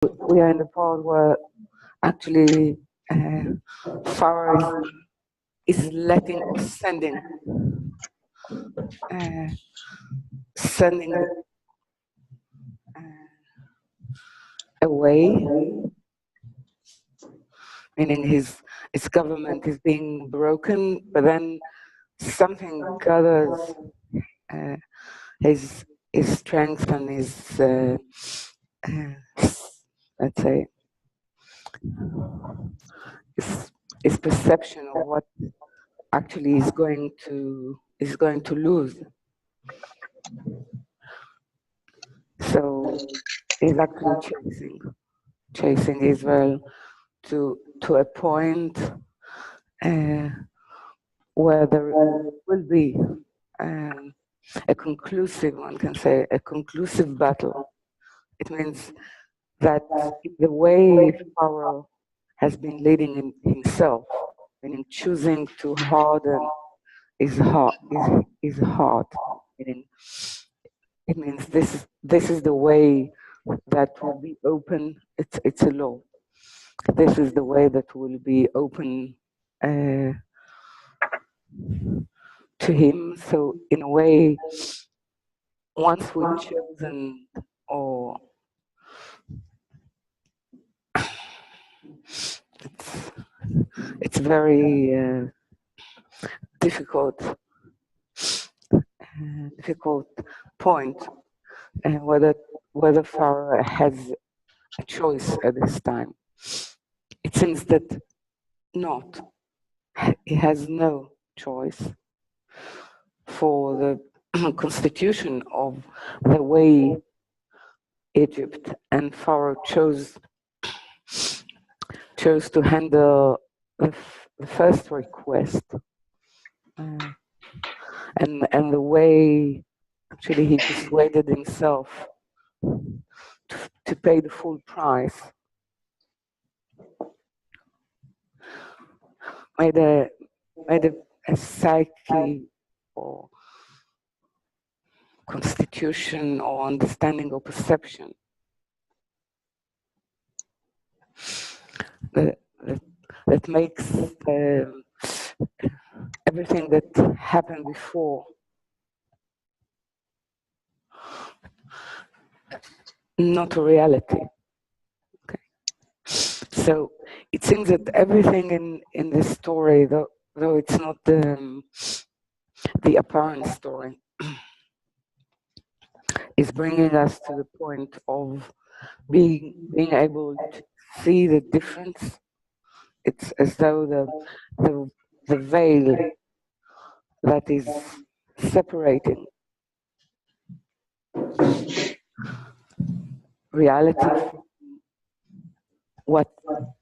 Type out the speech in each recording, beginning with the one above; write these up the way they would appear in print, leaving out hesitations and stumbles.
we are in the part where actually Pharaoh is letting or uh, sending the, away, meaning his government is being broken, but then something gathers uh, his strength and uh, let's say his, his perception of what actually is going to lose. So he's actually chasing Israel to a point where there will be a conclusive, one can say, a conclusive battle. It means that in the way Pharaoh has been leading himself, meaning choosing to harden his heart, meaning it means this is the way that will be open. It's a law. This is the way that will be open to him. So in a way, once we've chosen, or it's very difficult point whether Pharaoh has a choice at this time. It seems that not. He has no choice, for the constitution of the way Egypt and Pharaoh chose to handle the first request, and the way actually he persuaded himself to pay the full price, made a psyche or constitution or understanding or perception that makes everything that happened before not a reality. Okay. So it seems that everything in this story, though it's not the apparent story, is bringing us to the point of being able to see the difference. It's as though the veil that is separating reality from what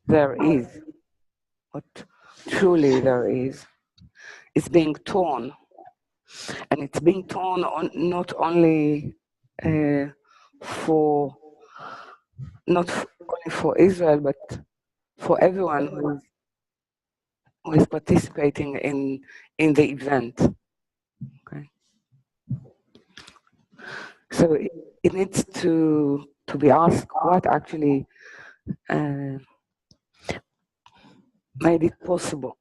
there is, what truly there is being torn. And it's being torn on not only for not only for Israel, but for everyone who is participating in the event. Okay. So it needs to be asked what actually made it possible.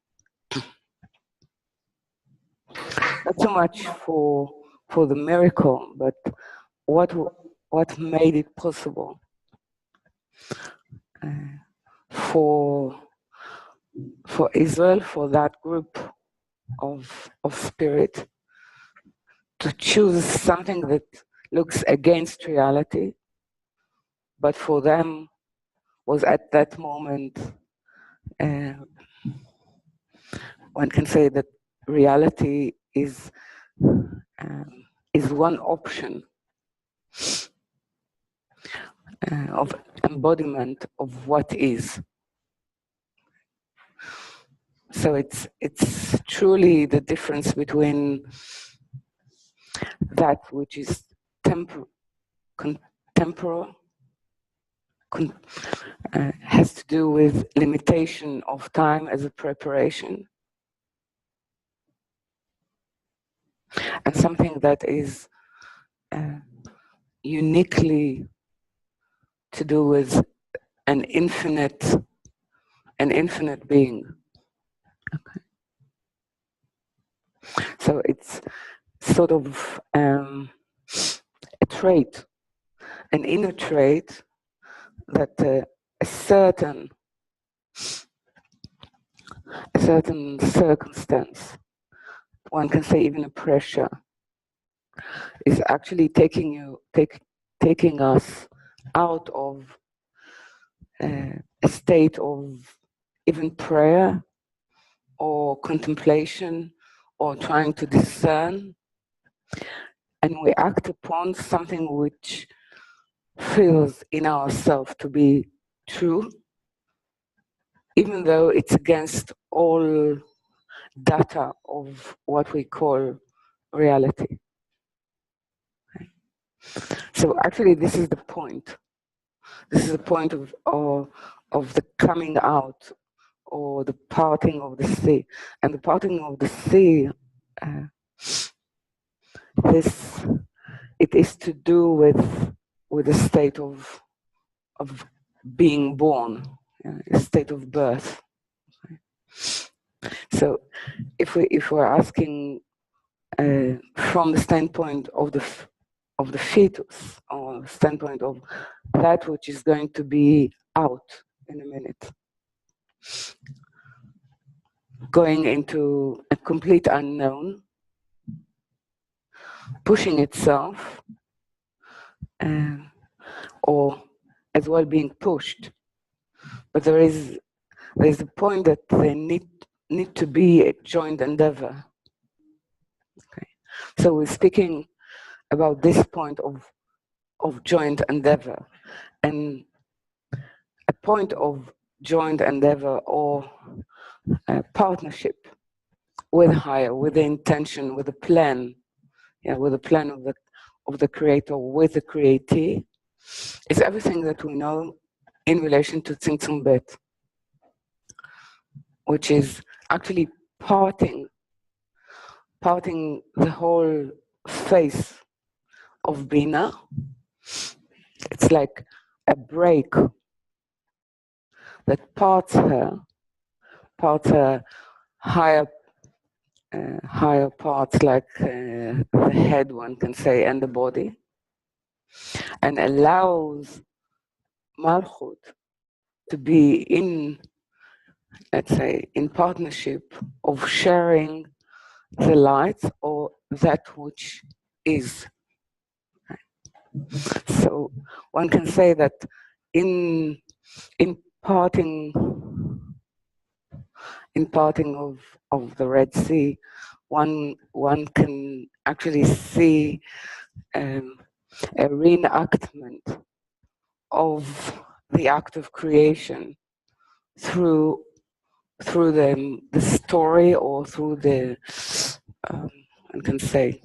Not so much for the miracle, but what made it possible for Israel, for that group of spirit, to choose something that looks against reality, but for them was at that moment, one can say that reality is one option of embodiment of what is. So it's truly the difference between that which is temporal, has to do with limitation of time as a preparation, and something that is uniquely to do with an infinite being. Okay. So it's sort of a trait, an inner trait that a certain circumstance, one can say even a pressure, is actually taking us out of a state of even prayer or contemplation or trying to discern, and we act upon something which feels in ourselves to be true, even though it's against all data of what we call reality. Okay. So actually this is the point. This is the point of the coming out, or the parting of the sea. And the parting of the sea, it is to do with a state of being born, a state of birth. Okay. So if we're asking from the standpoint of the fetus, or the standpoint of that which is going to be out in a minute, going into a complete unknown, pushing itself, or as well being pushed. But there is a point that they need to be a joint endeavor. Okay. So we're speaking about this point of joint endeavor, and a point of joint endeavor or partnership with higher, with the intention, with the plan, with the plan of the creator, with the createe, is everything that we know in relation to Tzimtzum Bet, which is actually parting the whole face of Bina. It's like a break that parts her higher parts, like the head, one can say, and the body, and allows Malchut to be in, let's say, in partnership of sharing the light, or that which is. So one can say that in parting of the Red Sea, one can actually see a reenactment of the act of creation through the story, or through the one can say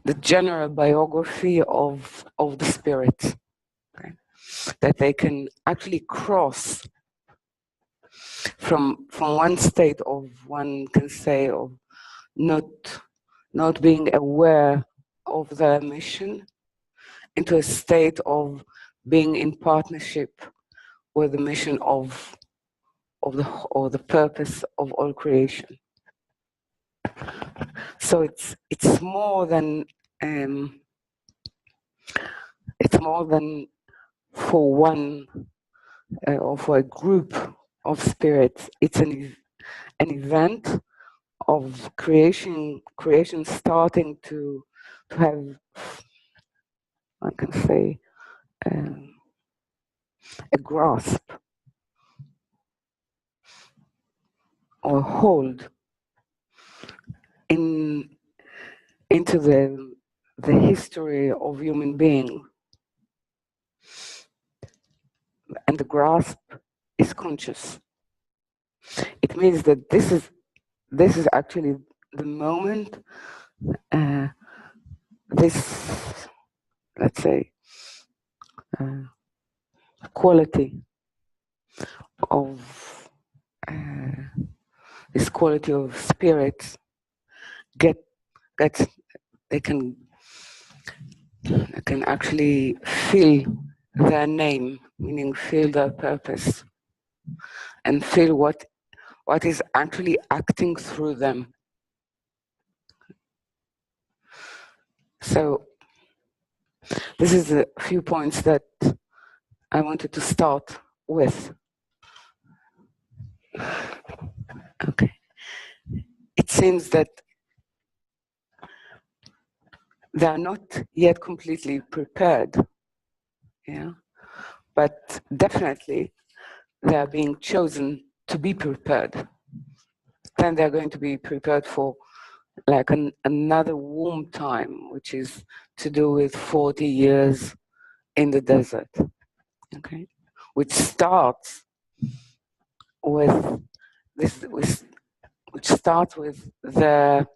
the general biography of the spirit, okay? That they can actually cross from one state of, one can say, of not being aware of their mission, into a state of being in partnership with the mission of the purpose of all creation. So it's more than for one or for a group of spirits. It's an event of creation starting to have, I can say, a grasp or hold into the history of human being, and the grasp is conscious. It means that this is actually the moment, this, let's say, quality of this quality of spirits gets, they can actually feel their name, meaning feel their purpose, and feel what is actually acting through them. So this is a few points that I wanted to start with. Okay. It seems that they are not yet completely prepared, yeah, but definitely they are being chosen to be prepared. Then they're going to be prepared for like another warm time, which is to do with 40 years in the desert, okay, which starts with this, which starts with the,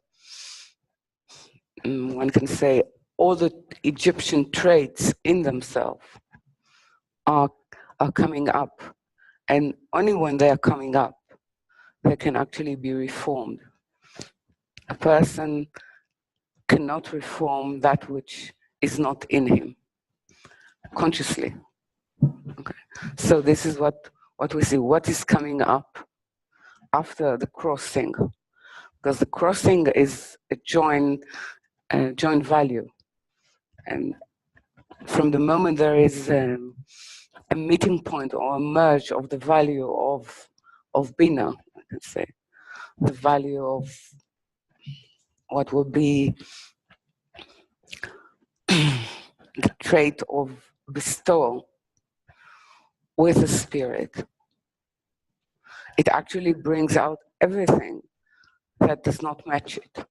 one can say, all the Egyptian traits in themselves are coming up, and only when they are coming up, they can actually be reformed. A person cannot reform that which is not in him consciously. Okay, so this is what we see. What is coming up after the crossing? Because the crossing is a joint value, and from the moment there is a meeting point or a merge of the value of Bina, I can say, the value of what will be the trait of bestowal with the spirit. It actually brings out everything that does not match it.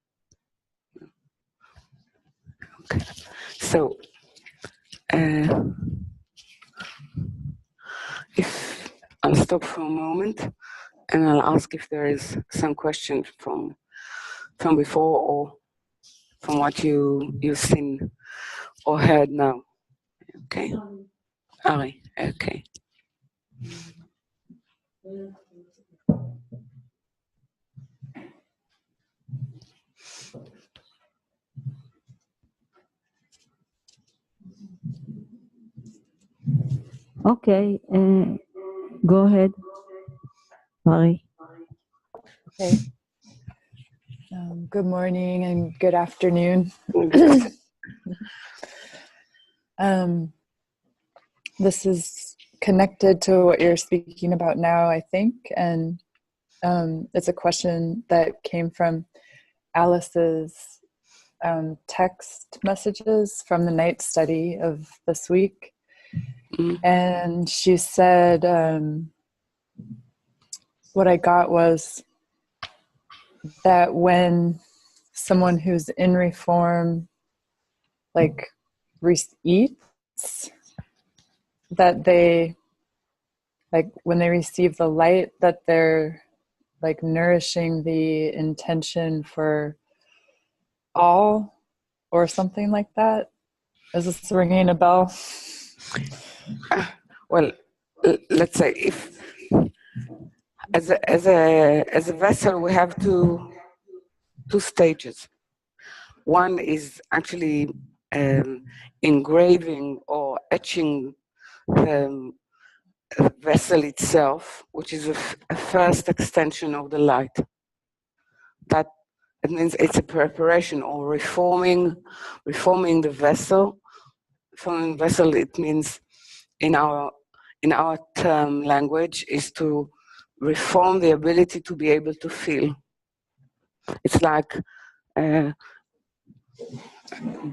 Okay. So, if I'll stop for a moment and I'll ask if there is some question from before or from what you've seen or heard now. Okay. Ari, okay. Okay, go ahead, Ari. Okay. Good morning and good afternoon. This is connected to what you're speaking about now, I think, and it's a question that came from Alice's text messages from the night study of this week. And she said, what I got was that when someone who's in reform like eats, that they, like when they receive the light, that they're like nourishing the intention for all or something like that. Is this ringing a bell? Well, let's say if as a vessel we have two stages. One is actually engraving or etching the vessel itself, which is a first extension of the light. That it means it's a preparation or reforming the vessel. Reforming vessel, it means in our term language is to reform the ability to be able to feel. It's like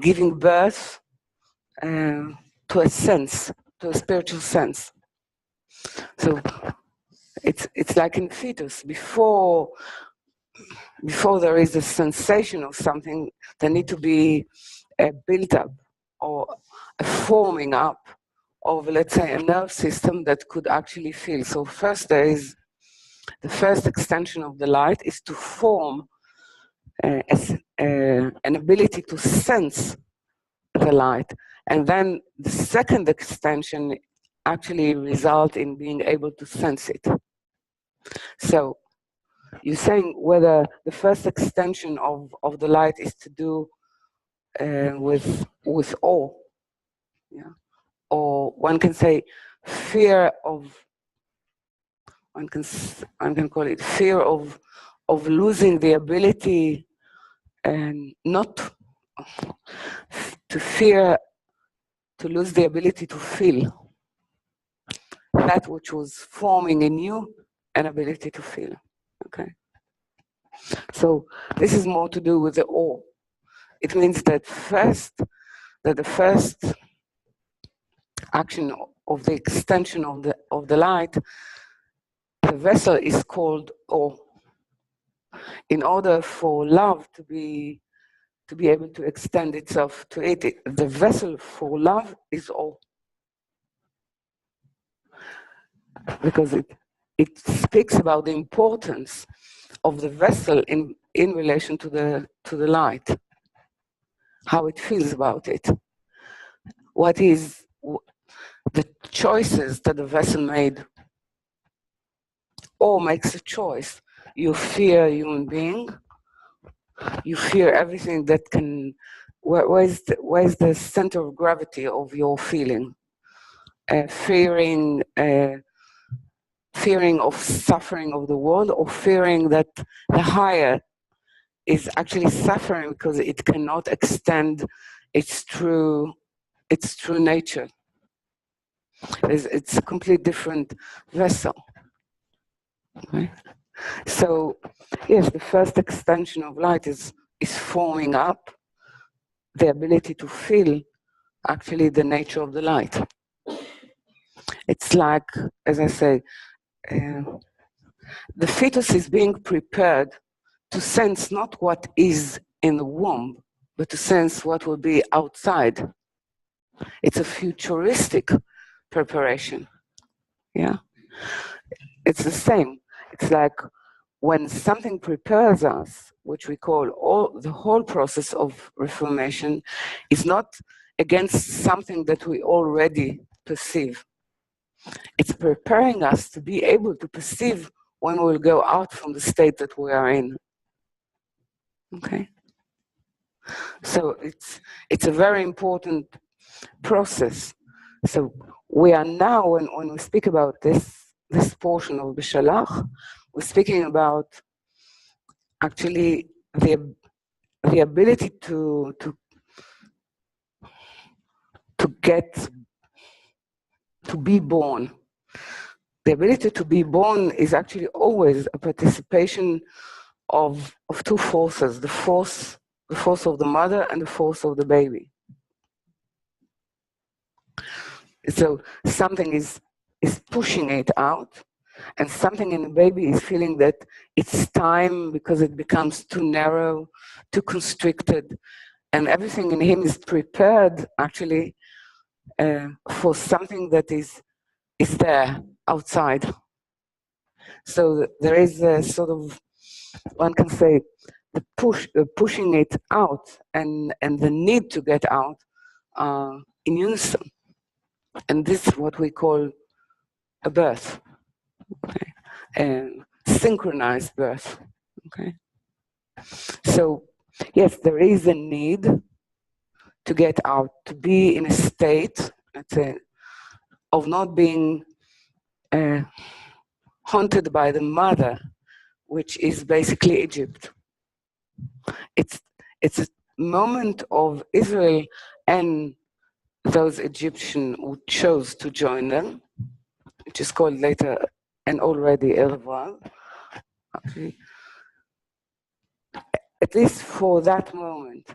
giving birth to a sense, to a spiritual sense. So it's like in fetus. Before there is a sensation of something, there need to be a build up or a forming up of, let's say, a nerve system that could actually feel. So first there is the first extension of the light is to form an ability to sense the light, and then the second extension actually result in being able to sense it. So you're saying whether the first extension of the light is to do with awe, yeah, or one can say fear of, one can call it fear of losing the ability and not to fear to lose the ability to feel that which was forming in you, an ability to feel. Okay. So this is more to do with the awe. It means that the first action of the extension of the light, the vessel is called awe. In order for love to be able to extend itself to it, the vessel for love is awe. Because it speaks about the importance of the vessel in relation to the light, how it feels about it, what is the choices that the vessel made or makes a choice. You fear a human being, you fear everything that can, where's the center of gravity of your feeling? Fearing of suffering of the world, or fearing that the higher is actually suffering because it cannot extend its true nature. It's a completely different vessel. Okay? So yes, the first extension of light is forming up the ability to feel actually the nature of the light. It's like, as I say, the fetus is being prepared to sense not what is in the womb, but to sense what will be outside. It's a futuristic preparation. Yeah, it's the same. It's like when something prepares us, which we call the whole process of reformation, is not against something that we already perceive. It's preparing us to be able to perceive when we will go out from the state that we are in. Okay. So it's a very important process. So we are now, when we speak about this portion of Beshalach, we're speaking about actually the ability to get to be born. The ability to be born is actually always a participation of two forces: the force of the mother and the force of the baby. So something is pushing it out, and something in the baby is feeling that it's time because it becomes too narrow, too constricted, and everything in him is prepared actually for something that is there outside. So there is a sort of, one can say, the pushing it out and the need to get out in unison. And this is what we call a birth, okay? And synchronized birth, okay? So yes, there is a need to get out, to be in a state, let's say, of not being haunted by the mother, which is basically Egypt. It's a moment of Israel and those Egyptians who chose to join them, which is called later and already Erval. Actually, at least for that moment,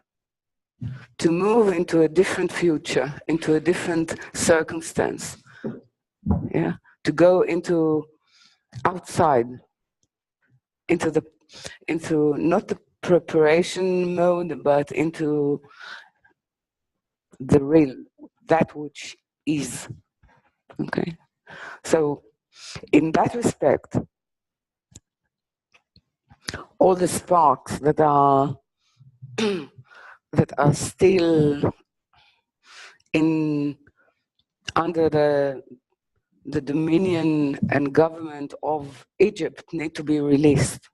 to move into a different future, into a different circumstance. Yeah, to go into outside, into not the preparation mode, but into the real, that which is. Okay, so in that respect, all the sparks that are still under the dominion and government of Egypt need to be released.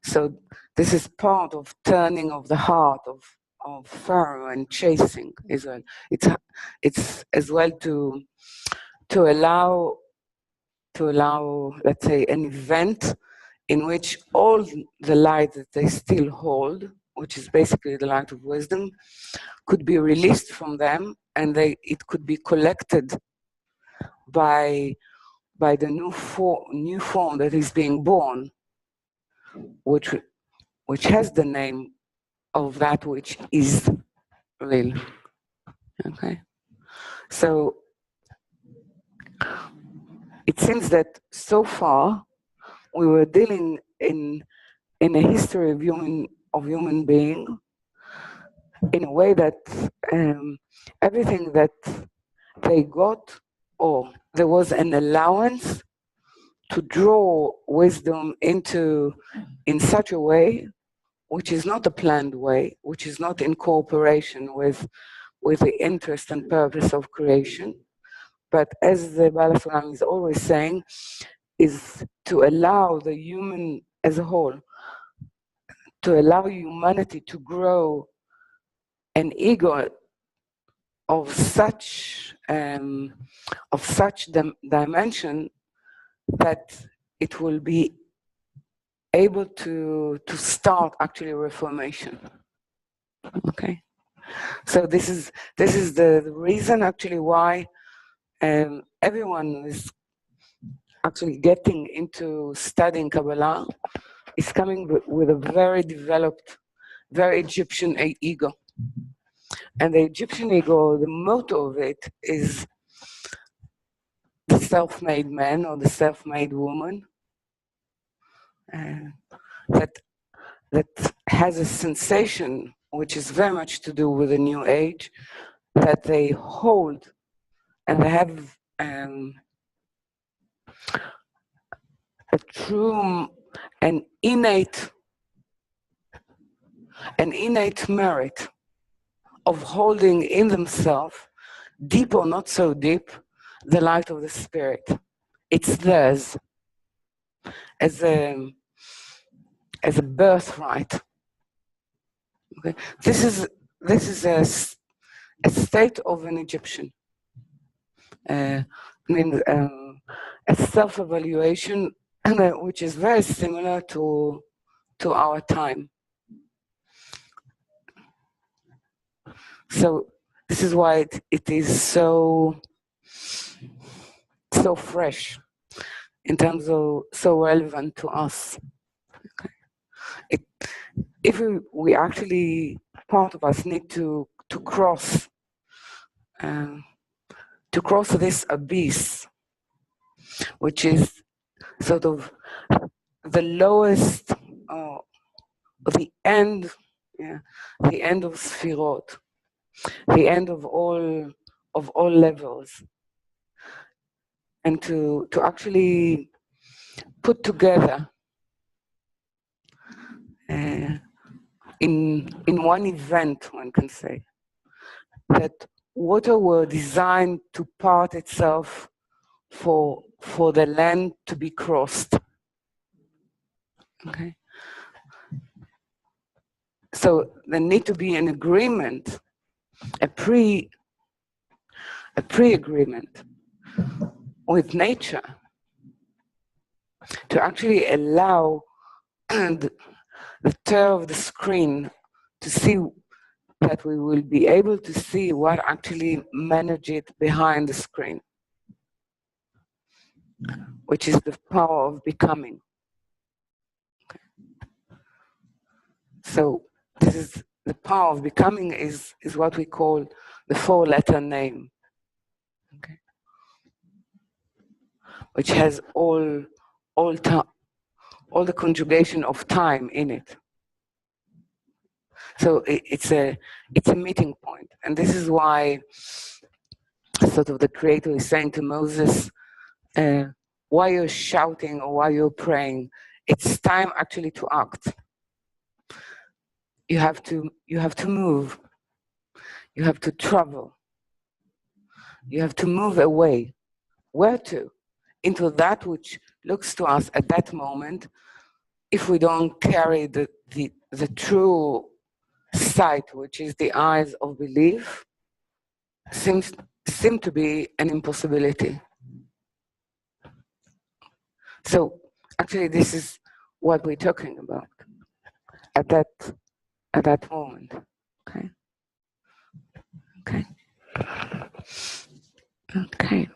So this is part of turning of the heart of Pharaoh and chasing Israel. It's as well to allow, let's say, an event in which all the light that they still hold, which is basically the light of wisdom, could be released from them, and it could be collected by the new form that is being born, which has the name of that which is real. Okay, so it seems that so far we were dealing in a history of human being in a way that everything that they got, or there was an allowance to draw wisdom in such a way which is not a planned way, which is not in cooperation with the interest and purpose of creation, but as the Baal HaSulam is always saying, is to allow the human as a whole, to allow humanity to grow an ego of such dimension that it will be able to start actually reformation. Okay, so this is the reason actually why everyone is actually getting into studying Kabbalah, is coming with a very developed, very Egyptian ego. And the Egyptian ego, the motto of it is the self-made man or the self-made woman that has a sensation which is very much to do with the new age, that they hold and they have a true and innate merit of holding in themselves, deep or not so deep, the light of the spirit. It's theirs as a birthright. Okay? This is a state of an Egyptian. I mean, a self-evaluation, which is very similar to our time. So this is why it is so fresh in terms of so relevant to us. Okay. If we actually, part of us need to cross this abyss, which is sort of the lowest, the end of Sfirot, the end of all levels, and to actually put together in one event, one can say, that water were designed to part itself for the land to be crossed. Okay. So there need to be an agreement, a pre-agreement with nature to actually allow the tear of the screen to see that we will be able to see what actually managed behind the screen, which is the power of becoming. Okay. So this is the power of becoming is what we call the four-letter name, okay, which has all the conjugation of time in it. So it's a meeting point, and this is why sort of the Creator is saying to Moses, while you're shouting or while you're praying, it's time actually to act. You have to move. You have to travel. You have to move away. Where to? Into that which looks to us at that moment, if we don't carry the true sight, which is the eyes of belief, seem to be an impossibility. So actually, this is what we're talking about at that moment. Okay. Okay. Okay.